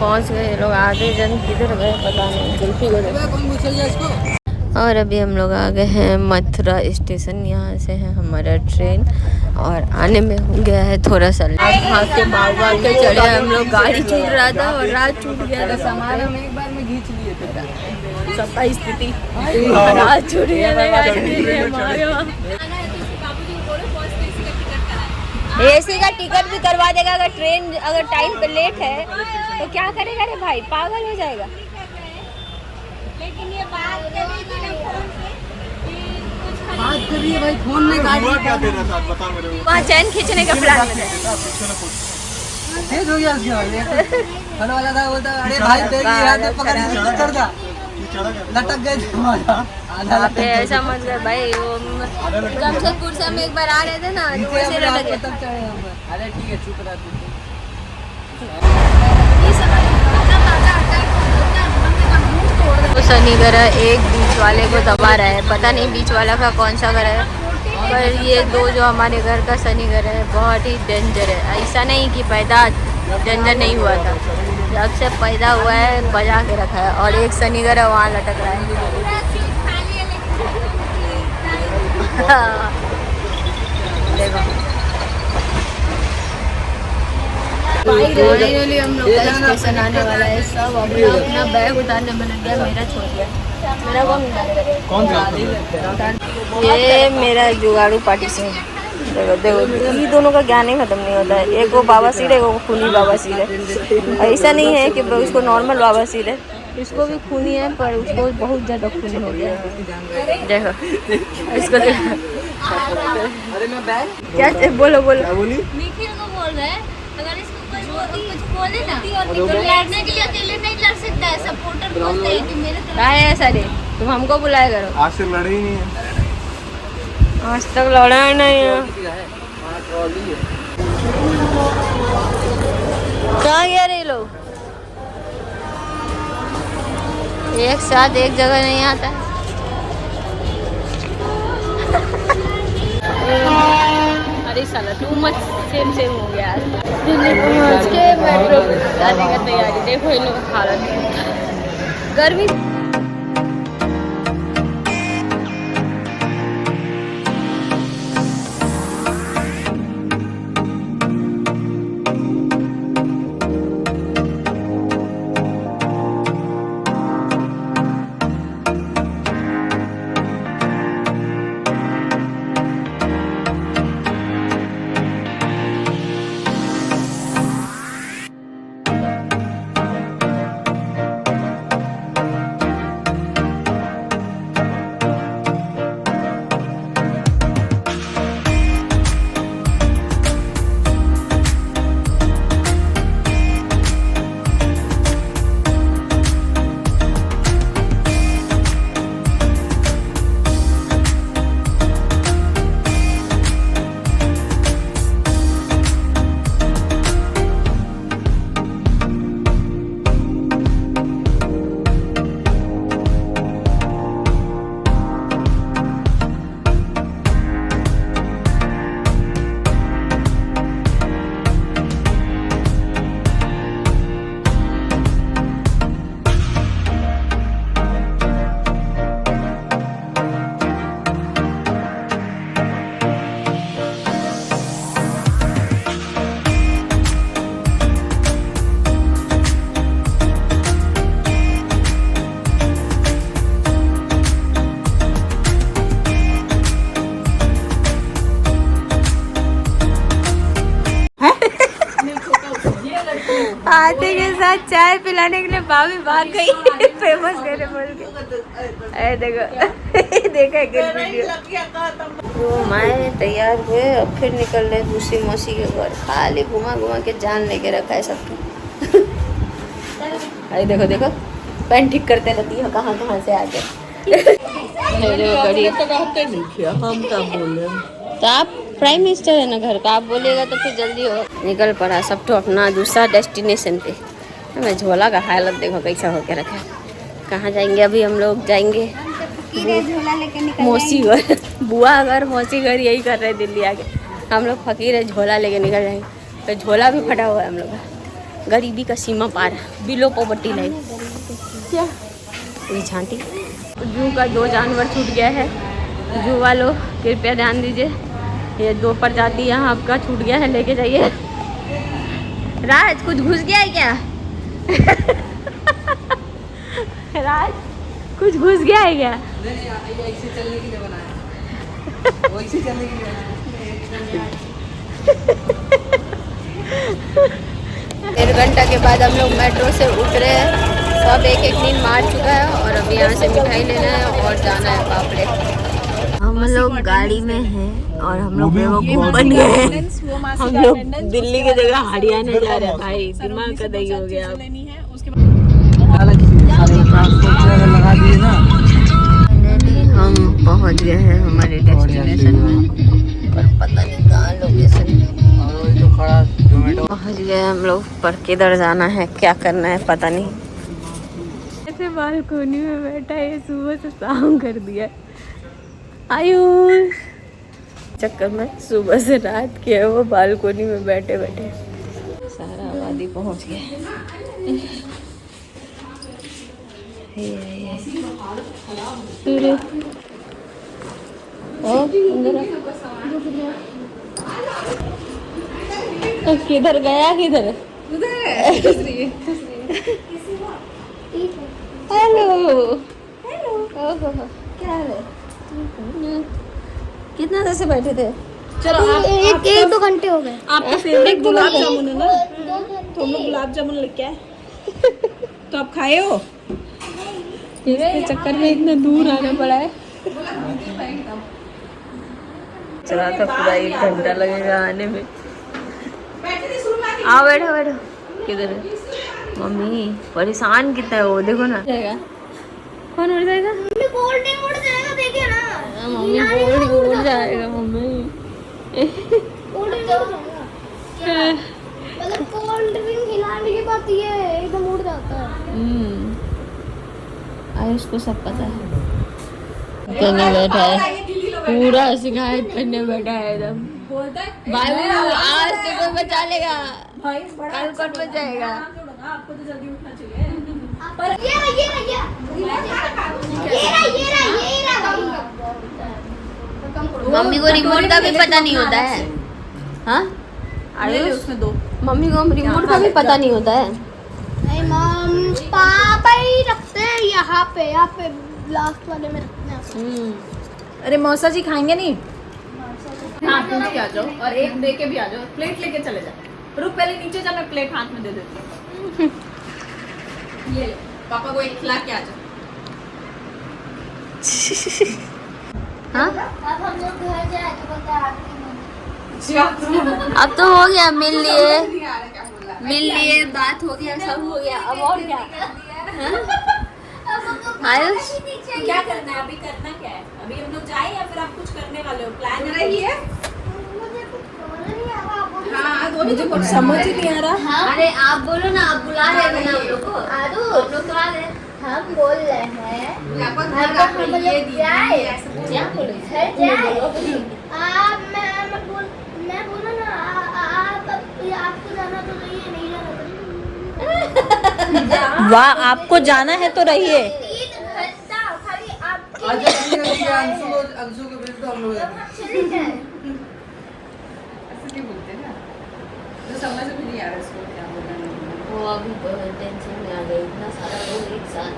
पहुंच गए लोग, आगे जन किधर गए पता नहीं, जुल्फी को। और अभी हम लोग आ गए हैं मथुरा स्टेशन। यहाँ से है हमारा ट्रेन और आने में हो गया है थोड़ा सा वहाँ के बाबा के चढ़े हम लोग, गाड़ी छूट रहा था और रात छूट गया था। समारोह में एक बार में खींच लिए थे सबका स्थिति, रात छूट गया। एसी का टिकट भी करवा देगा अगर ट्रेन अगर टाइम पे लेट है तो क्या करेगा रे भाई, पागल हो जाएगा। लेकिन ये बात करिए भाई, फोन में गाड़ी क्या दे रहा था बता मेरे को। वहाँ चैन खींचने का प्लान है। तेज हो गया उसके बाद हेलो वाला था, बोलता अरे भाई तेरी हाथ में पकड़ के चढ़ जा, लटक गए थे हमारा। ऐसा मत कर भाई, वो जमशेदपुर से हम एक बार आ रहे थे ना तो वैसे लटक गए। अरे ठीक है चुप रहा तू। तो सनी घर एक बीच वाले को दबा रहा है, पता नहीं बीच वाला का कौन सा घर है, पर ये दो जो हमारे घर का सनी घर है बहुत ही डेंजर है। ऐसा नहीं कि पैदा डेंजर नहीं हुआ था, जब से पैदा हुआ है बजा के रखा है। और एक सनी घर है वहाँ लटक रहा है। देखो फाइनली हम लोग का स्टेशन आने वाला है। सब अपना अपना बैग उतारने में लग गया, मेरा छोड़ गया। मेरा कौन ये मेरा जुगाड़ू पार्टी से। देखो देखो ये दोनों का ज्ञान ही खत्म नहीं होता है, एक वो बाबा सिर है, एक वो खूनी बाबा सिर है। ऐसा नहीं है कि उसको नॉर्मल बाबा सिर है, इसको भी खूनी है पर उसको बहुत ज़्यादा खूनी हो गया है। देखो इसको अरे मैं बैग क्या बोलो बोलो निखिल को बोल रहे हैं, अगर इसको कुछ बोले ना तो लड़ने के लिए अकेले नहीं लड़ सकता है, सपोर्टर बोलते हैं कि मेरे तरफ है सारे, तुम हमको बुलाया करो। आज से लड़े ही नहीं है, आज तक लड़ा ही नहीं है। कहाँ गया रे लोग, एक साथ एक जगह नहीं आता। अरे साला टू मच सेम हो गया। दिल्ली पहुँच के मेट्रो जाने का तैयारी, देखो इन लोगों का हालत, गर्मी। आते के साथ चाय पिलाने के लिए भाभी भाग गई फेमस मेरे बोल के। अरे देखो देखा तो मैं तैयार हुए अब फिर निकल रहे दूसरी मौसी के घर, खाली घुमा घुमा के जान लेके रखा है सबको। अरे देखो देखो पैंट ठीक करते रहती है कहाँ कहाँ से आके। हम क्या बोले, तो आप प्राइम मिनिस्टर है ना घर का, आप बोलिएगा तो फिर जल्दी हो। निकल पड़ा सब तो अपना दूसरा डेस्टिनेशन पे। मैं झोला का हालत देखो कैसा होके रखा है। कहाँ जाएंगे अभी हम लोग, जाएंगे मौसी घर, बुआ घर मौसी घर, यही कर रहे हैं दिल्ली आके। हम लोग फकीर है, झोला लेके निकल जाएंगे। तो झोला भी फटा हुआ है हम लोग का, गरीबी का सीमा पार, बिलो पॉवर्टी लाइन। क्या ये झांटी जू का 2 जानवर छूट गया है। जू वालों कृपया ध्यान दीजिए, ये 2 प्रजाति यहाँ आपका छूट गया है, लेके जाइए। राज कुछ घुस गया है क्या? राज कुछ घुस गया है क्या? ऐसे चलने के लिए बनाया, वैसे चलने के लिए। 1.5 घंटा के बाद हम लोग मेट्रो से उतरे हैं। सब एक एक नींद मार चुका है और अभी यहाँ से मिठाई लेना है और जाना है बापड़े। हम लोग गाड़ी में हैं और हम लोग बेवकूफ बन गए हैं। हम लोग दिल्ली की जगह हरियाणा जा रहे हैं। भाई दिमाग का दही हो गया। लगा दिए ना। हम पहुंच गए हैं हमारे डेस्टिनेशन में, पर पता नहीं कहाँ लोकेशन। तो खड़ा जोमेटो पहुंच गए हम लोग, पर किधर जाना है क्या करना है पता नहीं। ऐसे बालकोनी में बैठा है, सुबह से शाम कर दिया। आयुष चक्कर में सुबह से रात की है वो बालकोनी में बैठे बैठे। सारा आबादी पहुंच गया। किधर गया किधर? हेलो क्या हाल है? कितना देर से बैठे थे? चलो एक 2 घंटे हो गए। आपका फेवरेट गुलाब जामुन है ना, तो हम लोग गुलाब जामुन लेके आए, तो आप खाए हो? इसके चक्कर में इतना दूर आना पड़ा है। चला था पूरा 1 घंटा लगेगा आने में। आओ बैठो बैठो। किधर है मम्मी? परेशान कितना है वो, देखो ना। जाएगा कौन उड़ जाएगा? मम्मी कोल्ड ड्रिंक उड़ जाएगा, देखिए ना। मम्मी कोल्ड ड्रिंक उड़ जाएगा मम्मी। कोल्ड ड्रिंक उड़ जाएगा, मतलब कोल्ड ड्रिंक हिलाने के बाद ये एकदम उड़ जाता है। आयुष को सब पता है। करने बैठा है, पूरा शिकायत करने बैठा है एकदम। भाई आज तो कोई बचा लेगा, कल कौन बचाएगा? आपको तो जल्दी उठना चाहिए। मम्मी को रिमोट का भी पता नहीं होता है। हाँ आयुष, उसमें 2 मम्मी को रिमोट का भी पता नहीं होता है। नहीं मम, पापा ही रखते हैं यहाँ पे लास्ट वाले में रखते हैं। अरे मौसा जी खाएंगे नहीं? हाँ पूछ के आ जाओ और एक दे के भी आ जाओ, प्लेट लेके चले जाओ। रुक पहले नीचे जा, मैं प्लेट हाथ में दे देती हूँ। ये ले, पापा को एक खिला के आ जाओ। हाँ अब हम लोग घर जाए तो बता अब तो हो गया, मिल लिए बात हो गया, सब हो गया, अब और क्या? आयुष क्या करना है अभी? करना क्या है अभी? हम लोग जाए या फिर आप कुछ करने वाले हो? प्लान रही है? हाँ मुझे कुछ समझ ही नहीं आ रहा। अरे आप बोलो ना, आप बुला रहे थे ना हम लोग को। हम लोग तो आ रहे। हम बोल रहे हैं मैं बोला ना आपको जाना तो नहीं जाना वाह, आपको जाना है तो रहिए। अंशु के बीच तो हम लोग समझ में नहीं आ रहा इसको क्या बोलना है। वो अभी टेंशन में आ गई, इतना सारा लोग एक साथ।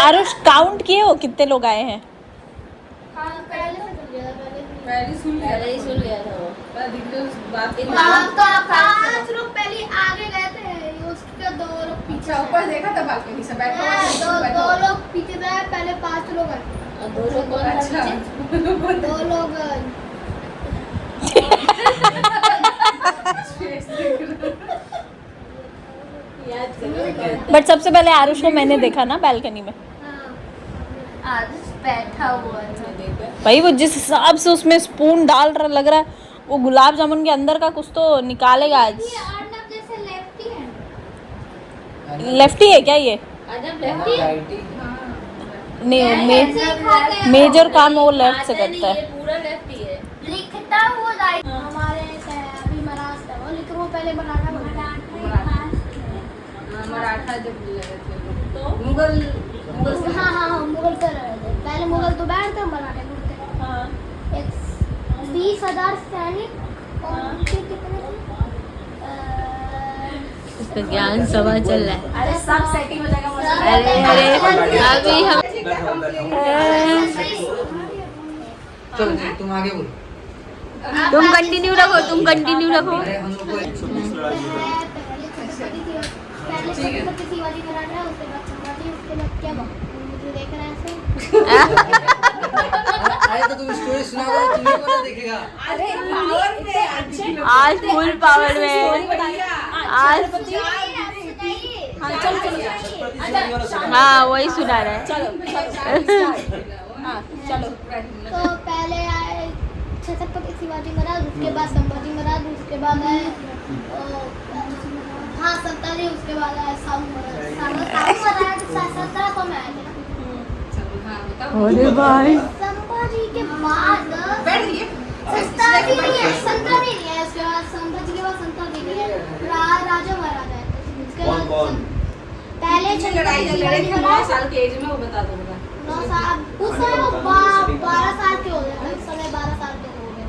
आरुष काउंट किए हो कितने लोग आए हैं? पहले सुन पहले ही सुन लिया था वो। बात 5 लोग पहले आगे गए थे, उसके 2 लोग पीछे। ऊपर देखा था बालकनी से बैठा हुआ। 2 लोग पीछे गए, पहले 5 लोग आए। और 2 लोग कौन था पीछे? 2 लोग बट सबसे पहले आरुष को मैंने देखा ना बालकनी में। आज बैठा हुआ था। भाई वो जिस हिसाब से उसमें स्पून डाल रहा लग रहा है, वो गुलाब जामुन के अंदर का कुछ तो निकालेगा आज। ये अर्नब जैसे लेफ्टी है। लेफ्टी है क्या ये? अजब लेफ्टी है। नहीं, मेजर काम वो लेफ्ट से करता ये है। पूरा लेफ्टी है। लिखता हुआ राइट। हमारे अभी महाराष्ट्र वो लिख रहा हूँ, पहले पहले बनाना मराठा जब लगे थे तो मुगल से हाँ मुगल कर रहे थे। पहले मुगल तो बैठते हम मराठे थे। 20,000 सैनिक और उनके कितने थे? इसका ज्ञान सभा चल रहा है। अरे सब सेटिंग हो जाएगा अरे अभी हम चलो जी तुम आगे बोलो। तुम कंटिन्यू रखो, तुम कंटिन्यू रखो। अरे हम लोग को पहले छत्रपति शिवाजी महाराज है, उसके बाद संभाजी, उसके बाद क्या बात मुझे देख रहा है ऐसे। अरे तो तुम स्टोरी सुनाओ तुम्हें कौन देखेगा। अरे पावर में अच्छे आज फुल पावर में आज हाँ चलो हाँ वही सुना रहा है। चलो हाँ चलो तो पहले आए छत्रपति शिवाजी महाराज, उसके बाद संभाजी महाराज, उसके बाद आए हाँ संताजी, उसके बाद आए साहू महाराज। साहू महाराज 1700 में आए थे। अरे भाई संभाजी के बाद बैठ गई संताजी नहीं है, संताजी नहीं है। उसके बाद संभाजी के बाद संताजी नहीं है, राजा महाराज आए थे। उसके बाद पहले लड़ाई छत्रपति लड़े शिवाजी थे 9 महाराज साल के एज में वो बता दो बता 9 साल, उस समय वो 12 साल के हो गए थे। उस समय 12 साल के हो गए।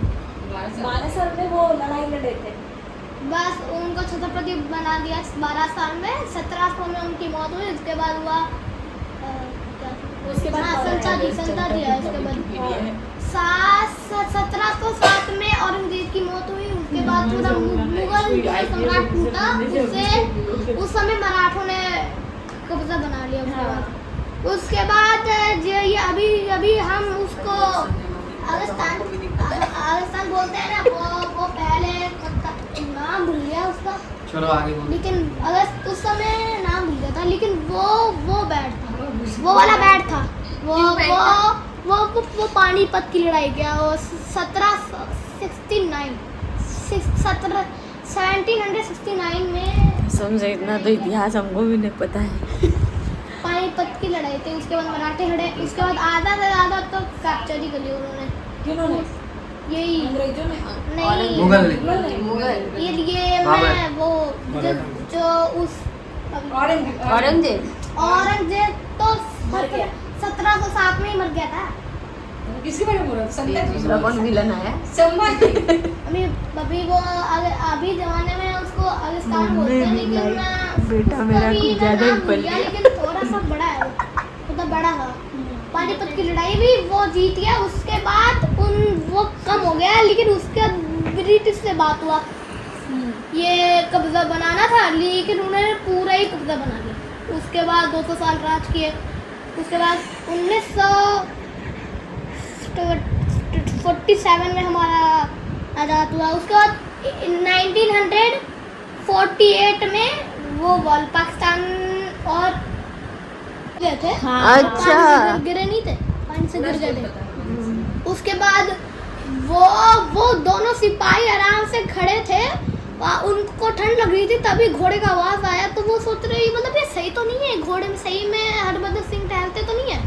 12 साल में वो लड़ाई लड़े थे। बस उनको छत्रपति बना दिया 12 साल में। 1700 में उनकी मौत हुई। उसके बाद हुआ उसके बाद संताजी है। उसके बाद 1707 में औरंगजेब की मौत हुई। उसके बाद पूरा मुगल सम्राट टूटा। उससे उस समय मराठों ने कब्जा बना लिया। उसके बाद जो ये अभी हम उसको आगस्तान बोलते हैं ना, वो पहले नाम भूल गया उसका, चलो आगे बोलो। लेकिन अगस्त उस समय नाम भूल गया था। लेकिन वो बैट था, वो वाला बैट था। वो पानीपत की लड़ाई किया। वो 1769 में समझे। इतना तो इतिहास हमको भी नहीं पता है। पानीपत की लड़ाई थी। उसके बाद मराठे हटे। उसके बाद आधा से ज़्यादा तो कैप्चर ही कर लिया उन्होंने। किन्होंने? यही अंग्रेजों ने नहीं, मुगल ने ये मैं वो जो उस औरंगजेब औरंगजेब तो मर गया। 1707 में ही मर गया था। किसके बारे में बोल रहे हो? दूसरा कौन विलन आया? अभी वो अभी जमाने में उसको आगस्तान बोलते हैं। लेकिन मैं बेटा मेरा अभी कुछ ज्यादा ही नाम भूल पल गया, लेकिन थोड़ा सा बड़ा है वो, मतलब बड़ा था। पानीपत की लड़ाई भी वो जीत गया। उसके बाद वो कम हो गया, लेकिन उसके ब्रिटिश से बात हुआ। ये कब्जा बनाना था, लेकिन उन्होंने पूरा ही कब्जा बना लिया। उसके बाद 200 साल राज किए। उसके बाद 1947 में हमारा आज़ाद हुआ। उसके बाद 1948 में वो पाकिस्तान और गए थे। अच्छा। पानी से गिरे नहीं थे, पानी से गिर गए थे। उसके बाद वो दोनों सिपाही आराम से खड़े थे। उनको ठंड लग रही थी, तभी घोड़े का आवाज आया। तो वो सोच रहे मतलब ये सही तो नहीं है, घोड़े में सही में हरभजन सिंह टहलते तो नहीं है।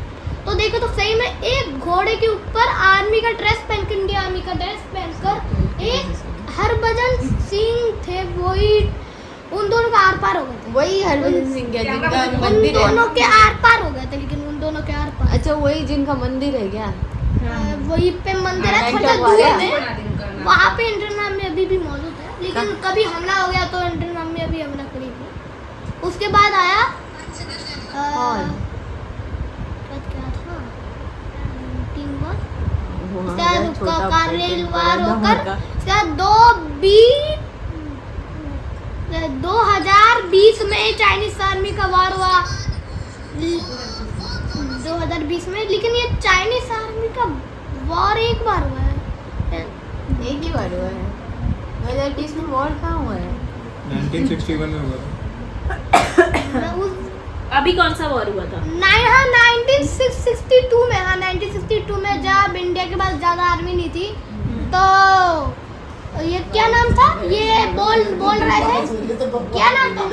तो देखो तो सही में एक घोड़े के ऊपर आर्मी का ड्रेस पहनकर, इंडिया आर्मी का ड्रेस पहनकर एक हरभजन सिंह थे। वही उन दोनों का आर पार हो गए थे। वही हरभजन सिंह क्या जिनका उन मंदिर है? दोनों के आर पार हो गए थे, लेकिन उन दोनों के आर पार अच्छा वही जिनका मंदिर है क्या? वही पे मंदिर है, थोड़ा दूर में। वहाँ पे इंडियन आर्मी अभी भी मौजूद है, लेकिन कभी हमला हो गया तो इंडियन आर्मी अभी हमला करी थी। उसके बाद आया क्या था, टीम वार, रेल वार होकर 2020 में चाइनीज आर्मी का वार हुआ। 2020 में, लेकिन ये चाइनीज आर्मी का वॉर एक बार हुआ है। एक ही बार हुआ है। 2020 में वॉर कहाँ हुआ है? 1961 में हुआ था। अभी कौन सा वॉर हुआ था? 1962 में। हाँ 1962 में जब इंडिया के पास ज़्यादा आर्मी नहीं थी, तो ये क्या नाम था, ये बोल रहे थे, क्या नाम था?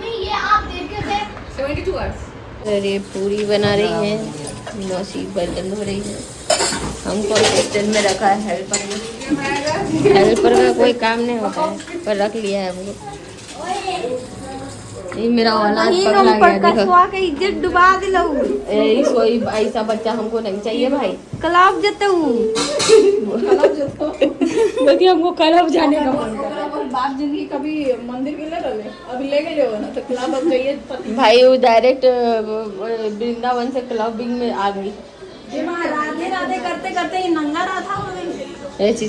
ये आप देखे थे 72 आवर्स। अरे पूरी बना रही है, मौसी बर्तन धो रही है। हमको हॉस्टल में रखा है हेल्पर में। हेल्पर का कोई काम नहीं होता है पर रख लिया है हमको। ये मेरा औलाद पगला गया देखो। के इज्जत डुबा दिलो। सोई ऐसा बच्चा हमको नहीं चाहिए भाई। क्लब जते हूँ। बल्कि हमको क्लब जाने का मन कर। बाप जिंदगी कभी मंदिर के ले रहे अभी ले गए हो ना तो क्लब अब चाहिए पति। भाई वो डायरेक्ट वृंदावन से क्लबिंग में आ गई। राधे राधे करते करते ये नंगा रहा था। ऐसी